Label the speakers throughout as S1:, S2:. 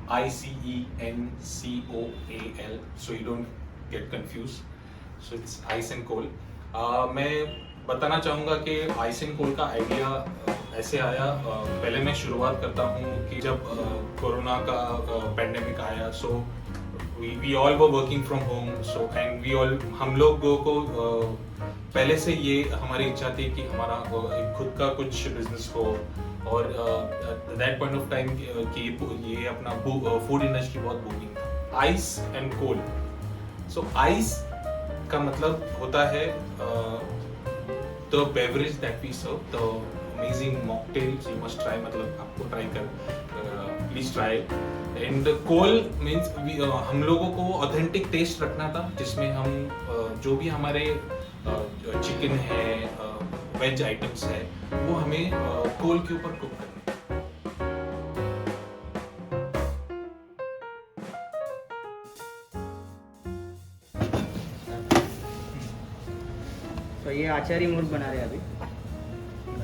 S1: ICENCOAL, so you don't get confused. So it's ice and coal. मैं बताना चाहूँगा कि आइस एंड कोल का आइडिया ऐसे आया। पहले मैं शुरुआत करता हूँ कि जब कोरोना का पेंडेमिक आया, so we all were working from home, so and we all, हम लोगों को पहले से ये हमारी इच्छा थी कि हमारा एक खुद का कुछ बिजनेस हो। और दैट पॉइंट ऑफ टाइम कि ये अपना फूड इंडस्ट्री बहुत बूमिंग था। Ice and coal, so ice का मतलब होता है the beverage that we serve, the amazing mocktails, you must try, मतलब आपको ट्राई कर, please try. And coal means हम लोगों को ऑथेंटिक टेस्ट रखना था, जिसमें हम जो भी हमारे चिकन है, वेज आइटम्स है, वो हमें कोल के ऊपर कुक करना।
S2: तो ये आचारी मुर्ग बना रहे हैं अभी,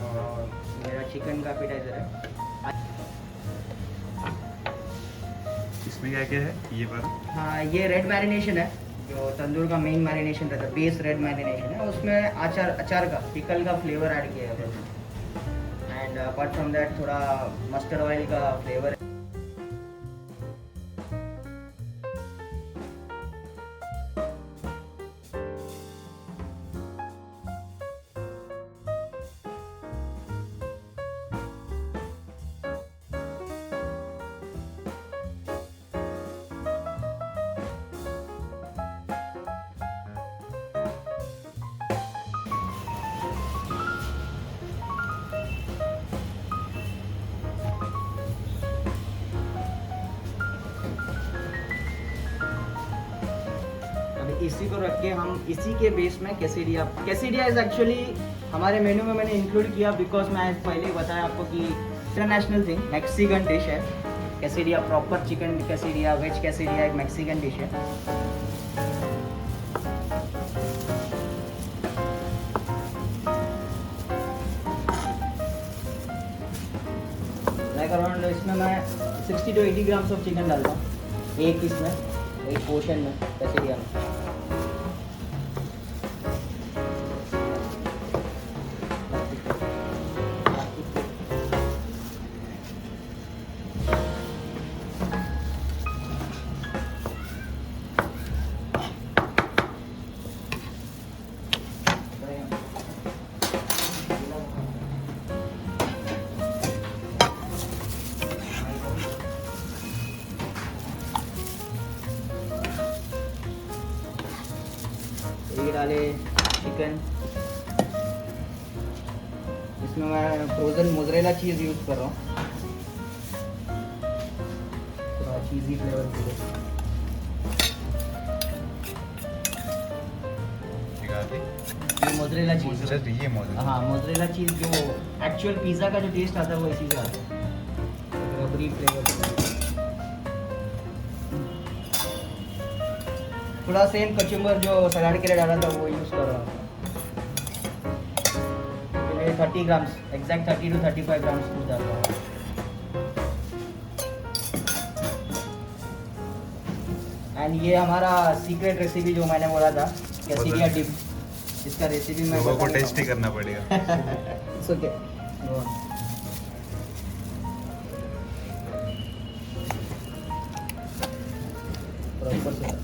S2: और मेरा चिकन का एपेटाइजर है।
S3: इसमें क्या क्या है ये पर?
S2: हाँ, ये रेड मैरिनेशन है, जो तंदूर का मेन मैरिनेशन रहता है, बेस रेड मैरिनेशन है। उसमें अचार का, पिकल का फ्लेवर ऐड किया है। एंड अपार्ट फ्रॉम दैट थोड़ा मस्टर्ड ऑयल का फ्लेवर है। इसी को रख के हम इसी के बेस में कैसेडिया इज एक्चुअली हमारे मेन्यू में मैंने इंक्लूड किया बिकॉज मैं पहले ही बताया आपको कि इंटरनेशनल थिंग, मैक्सिकन डिश है quesadilla. Proper chicken quesadilla, veg quesadilla एक मैक्सिकन डिश है। लाइक अराउंड इसमें मैं 60 to 80 ग्राम्स ऑफ चिकन डालता हूँ एक इसमें, एक पोर्शन में कैसेडिया में। ये डाले चिकन, इसमें मैं फ्रोजन मोज़रेला चीज़ यूज़ कर रहा हूँ, थोड़ा चीज़ी फ्लेवर के लिए। ये मोज़रेला चीज़,
S3: ये मोज़रेला,
S2: हाँ मोज़रेला चीज़, जो एक्चुअल पिज़्ज़ा का जो टेस्ट आता है वो इसी से आता है, रबरी फ्लेवर। थोड़ा सेम कचुम्बर जो सलाद के लिए डाला था वो यूज़ कर रहा हूँ। 30 ग्राम्स, एग्जैक्ट 30 to 35 ग्राम्स दूध डाल रहा हूँ। एंड ये हमारा सीक्रेट रेसिपी जो मैंने बोला था, कैसेडिया डिप, इसका रेसिपी मैं
S3: लोगों को टेस्ट ही करना पड़ेगा।
S2: It's okay. प्रॉपर से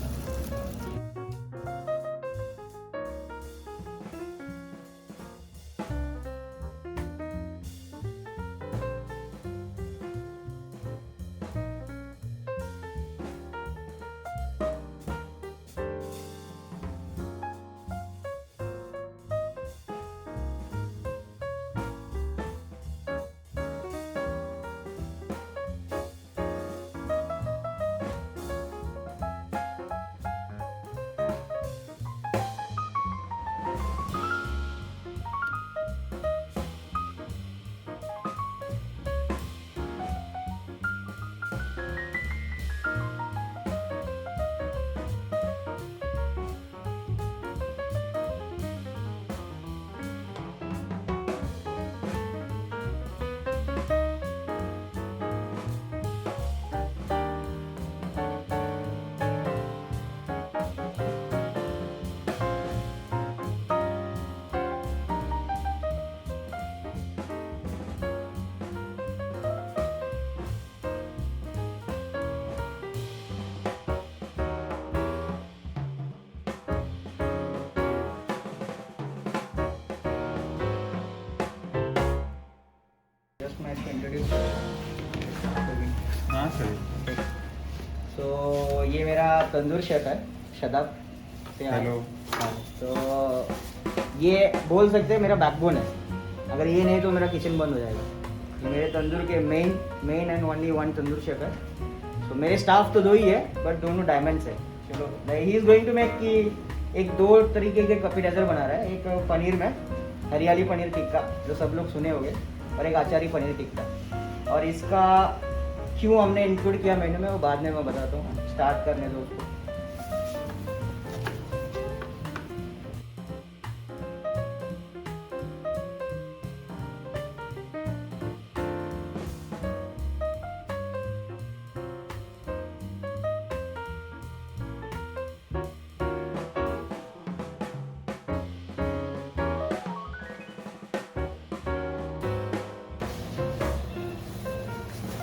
S2: इंट्रोड्यूस
S3: हाँ सर।
S2: तो ये मेरा तंदूर शेफ है शदाब।
S3: हेलो।
S2: हाँ, तो ये बोल सकते हैं मेरा बैकबोन है। अगर ये नहीं तो मेरा किचन बंद हो जाएगा। ये मेरे तंदूर के main and only one tandoor chef है। तो मेरे स्टाफ तो दो ही है, बट दोनों डायमंड्स है। चलो, he is going to make कि एक दो तरीके के कपीटाइजर बना रहा है। एक पनीर में हरियाली पनीर टिक्का, जो सब लोग सुने होंगे, और एक आचारी पनीर टिक्का। और इसका क्यों हमने इंक्लूड किया मेन्यू में, वो बाद में मैं बताता हूँ। स्टार्ट करने दो उसको।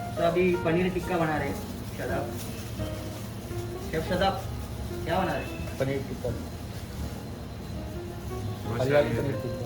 S2: तो अभी पनीर टिक्का बना रहे हैं शदाब। शेफ शदाब, क्या बना रहे हैं?
S4: पनीर टिक्का,
S3: बहुत
S4: हरियाली
S3: सारी
S4: पनीर
S3: है।
S4: टिक्का।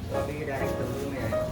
S2: तो अभी डायरेक्ट तंदूर में आएगा।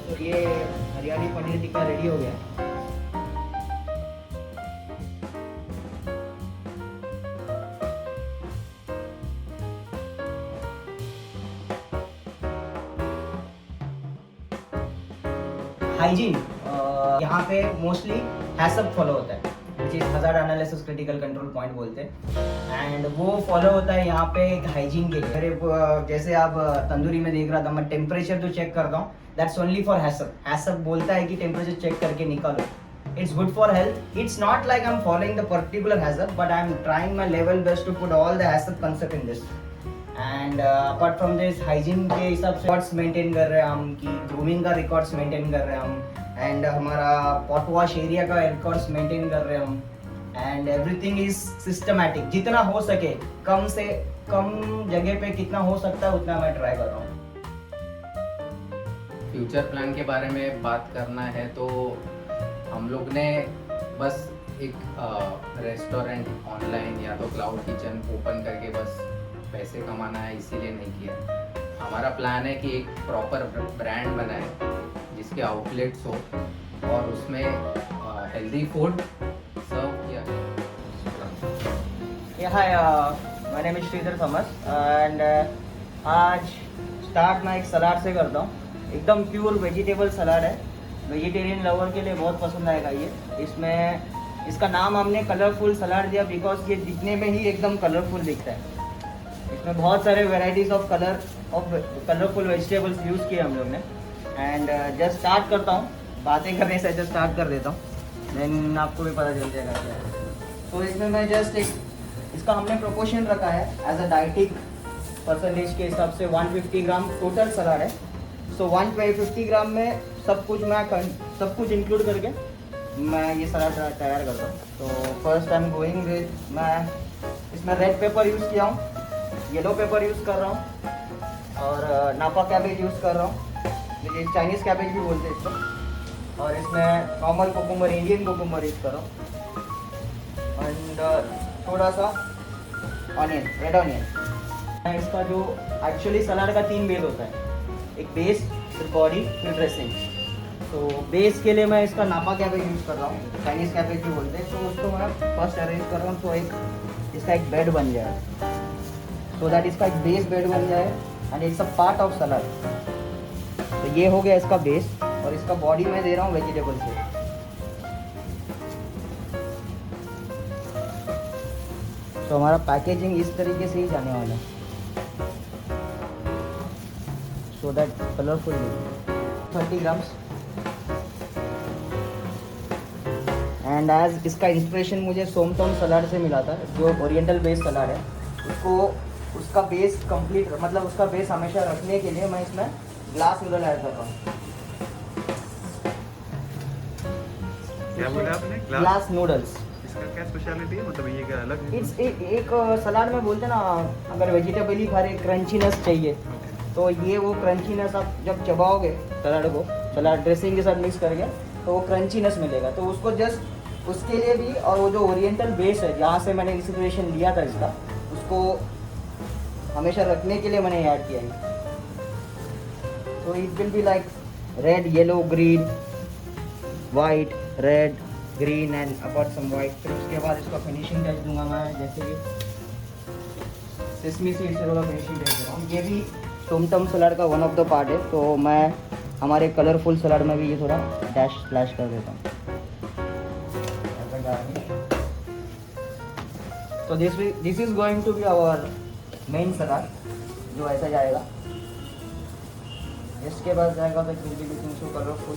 S2: तो ये हरियाली पनीर टिक्का रेडी हो गया। हाइजीन यहाँ पे मोस्टली हैसअप फॉलो होता है, which is hazard analysis critical control point बोलते हैं। एंड वो फॉलो होता है यहाँ पे एक हाइजीन के लिए। अरे जैसे आप तंदूरी में देख रहा था, मैं टेम्परेचर जो चेक करता हूँ, दैट्स ओनली फॉर हैसअप। हैसअप बोलता है कि टेम्परेचर चेक करके निकालो। It's good for health. It's not like I'm following the particular HACCP, but I'm trying my level best to put all the HACCP concept in this. And apart from this, hygiene के हिसाब से records maintain कर रहे हैं हम, कि grooming का records maintain कर रहे हैं हम, and हमारा pot wash area का records maintain कर रहे हैं हम, and everything is systematic. जितना हो सके, कम से कम जगह पे कितना हो सकता है उतना मैं ट्राई कर रहा हूँ।
S5: फ्यूचर प्लान के बारे में बात करना है तो हम लोग ने बस एक रेस्टोरेंट ऑनलाइन या तो क्लाउड किचन ओपन करके बस पैसे कमाना है, इसीलिए नहीं किया। हमारा प्लान है कि एक प्रॉपर ब्रांड बनाए जिसके आउटलेट्स हो और उसमें हेल्दी फूड सर्व किया जाए।
S2: Yeah, hi, my name is Sridhar Thomas and आज स्टार्ट मैं एक सलाद से करता हूँ। एकदम प्योर वेजिटेबल सलाद है, वेजिटेरियन लवर के लिए बहुत पसंद आएगा ये। इसमें इसका नाम हमने कलरफुल सलाद दिया बिकॉज ये दिखने में ही एकदम कलरफुल दिखता है। इसमें बहुत सारे varieties of colourful vegetables use किए हम लोग ने। एंड जस्ट स्टार्ट करता हूँ, बातें करने से जस्ट स्टार्ट कर देता हूँ, देन आपको भी पता चल जाएगा क्या है। तो इसमें मैं जस्ट इसका हमने प्रोपोर्शन रखा है एज अ डाइटिक परसेंटेज के हिसाब से 150 ग्राम टोटल सलाद है। सो 150 ग्राम में सब कुछ इंक्लूड करके मैं ये सलाद तैयार करता हूँ। तो first I am going with, मैं इसमें रेड पेपर यूज़ किया हूँ, येलो पेपर यूज़ कर रहा हूँ, और नापा कैबेज यूज़ कर रहा हूँ, ये चाइनीज़ कैबेज भी बोलते हैं इसको। और इसमें normal cucumber, Indian cucumber use कर रहा हूँ, एंड थोड़ा सा ऑनियन, रेड ऑनियन। इसका जो एक्चुअली सलाद का 3 बेस होता है, एक बेस, फिर बॉडी, फिर ड्रेसिंग। तो बेस के लिए मैं इसका नापा कैबेज यूज़ कर रहा हूँ, चाइनीज़ कैबेज भी बोलते हैं। तो उसको मैं फर्स्ट अरेंज कर रहा हूँ तो इसका एक बेड बन जाएगा। सो दैट इसका एक बेस बेड बन जाए and it's a part of salad. तो ये हो गया इसका बेस और इसका बॉडी मैं दे रहा हूँ वेजिटेबल से। तो हमारा पैकेजिंग इस तरीके से ही जाने वाला है, so that colourful 30 grams. And as इसका इंस्पिरेशन मुझे सोमटोम सलाद से मिला था, जो ओरिएंटल बेस्ड सलाद है। उसको उसका बेस कंप्लीट मतलब उसका बेस हमेशा रखने के लिए मैं इसमें ग्लास नूडल ऐड कर रहा हूँ।
S3: क्या बोला आपने?
S2: Glass noodles.
S3: इसका क्या स्पेशलिटी है, मतलब ये क्या अलग है?
S2: इट्स एक सलाद में बोलते हैं ना, अगर वेजिटेबल ही खा रहे क्रंचीनेस चाहिए तो ये वो क्रंचीनेस आप जब चबाओगे सलाद को, सलाद ड्रेसिंग के साथ मिक्स करके, तो वो क्रंचीनेस मिलेगा। तो उसको जस्ट उसके लिए भी, और वो जो ओरिएंटल बेस है जहाँ से मैंने इंस्पिरेशन लिया था इसका, उसको हमेशा रखने के लिए मैंने ऐड किया है। तो it will be like red, yellow, green, white, red, green and about some white. फिर उसके बाद इसका फिनिशिंग टच दूंगा मैं, जैसे कि सेसमी सीड से थोड़ा फिनिशिंग टच दे रहा हूँ। ये भी टोमटम सलाद का वन ऑफ द पार्ट है, तो मैं हमारे कलरफुल सलाद में भी ये थोड़ा डैश स्प्लैश कर देता हूँ। तो this is going to be our main salad, जो ऐसा जाएगा। इसके बाद जाएगा तो will be looking so colourful.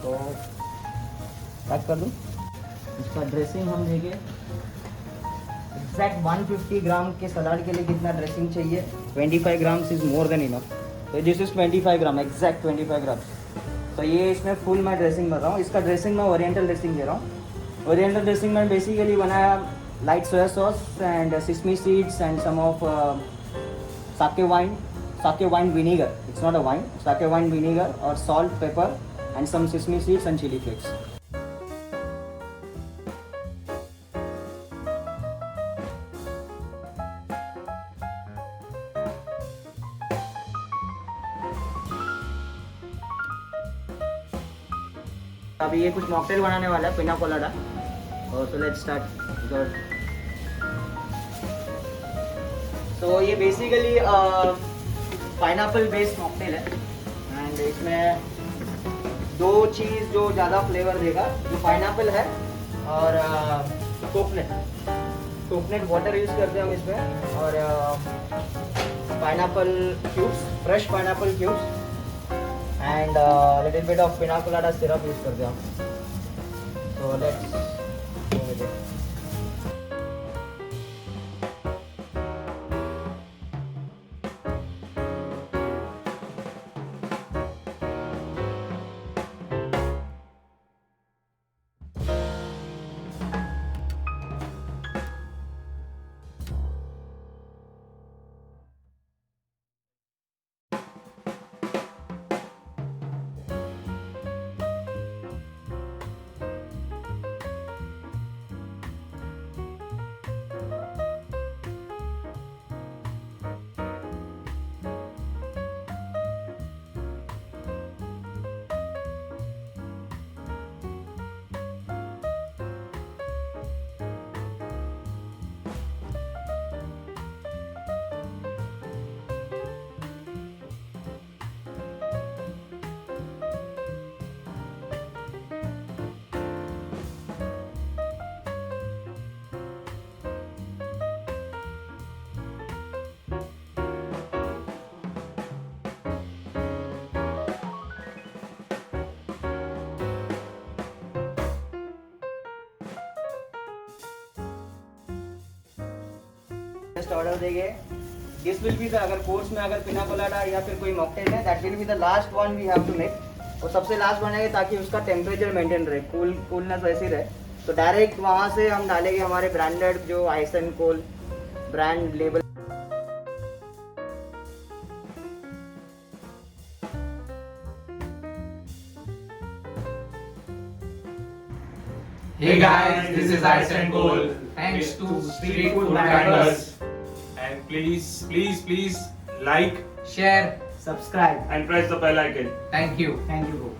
S2: तो पैक कर दूँ। इसका ड्रेसिंग हम देंगे एग्जैक्ट 150 ग्राम के सलाद के लिए कितना ड्रेसिंग चाहिए। 25 grams is more than enough. तो दिस इज 25 ग्राम, एग्जैक्ट 25 ग्राम। तो ये इसमें फुल मैं ड्रेसिंग कर रहा हूँ। इसका ड्रेसिंग मैं ओरिएंटल ड्रेसिंग दे रहा हूँ। ओरिएंटल ड्रेसिंग में बेसिकली बनाया light soya sauce and sesame seeds and some of sake wine vinegar. It's not a wine, sake wine vinegar और salt, pepper and some sesame seeds and chilli flakes. अभी ये कुछ mocktail बनाने वाला है, पिना कोलाडा। और सो लेट्स स्टार्ट। तो ये बेसिकली पाइनएप्पल बेस्ड मॉकटेल है एंड इसमें दो चीज़ जो ज़्यादा फ्लेवर देगा, जो पाइनएप्पल है और कोकोनट वाटर यूज़ करते हैं हम इसमें, और pineapple cubes, fresh pineapple cubes and little bit of pina colada syrup use करते हैं हम। So let's go with it. Just order देंगे। दिस विल बी द, अगर कोर्स में अगर पिना कोलाडा या फिर कोई मॉकटेल है, that will be the last one we have to make. और सबसे लास्ट बनाएंगे ताकि उसका टेम्परेचर मेंटेन रहे, कूलनेस वैसी रहे। तो डायरेक्ट वहाँ से हम डालेंगे हमारे ब्रांडेड जो आइसन कोल brand label.
S1: Hey guys, this is Ice and Coal. Thanks to Street Food Branders. And please like,
S5: share,
S2: subscribe
S4: and press the bell icon.
S5: thank you.
S2: Thank you.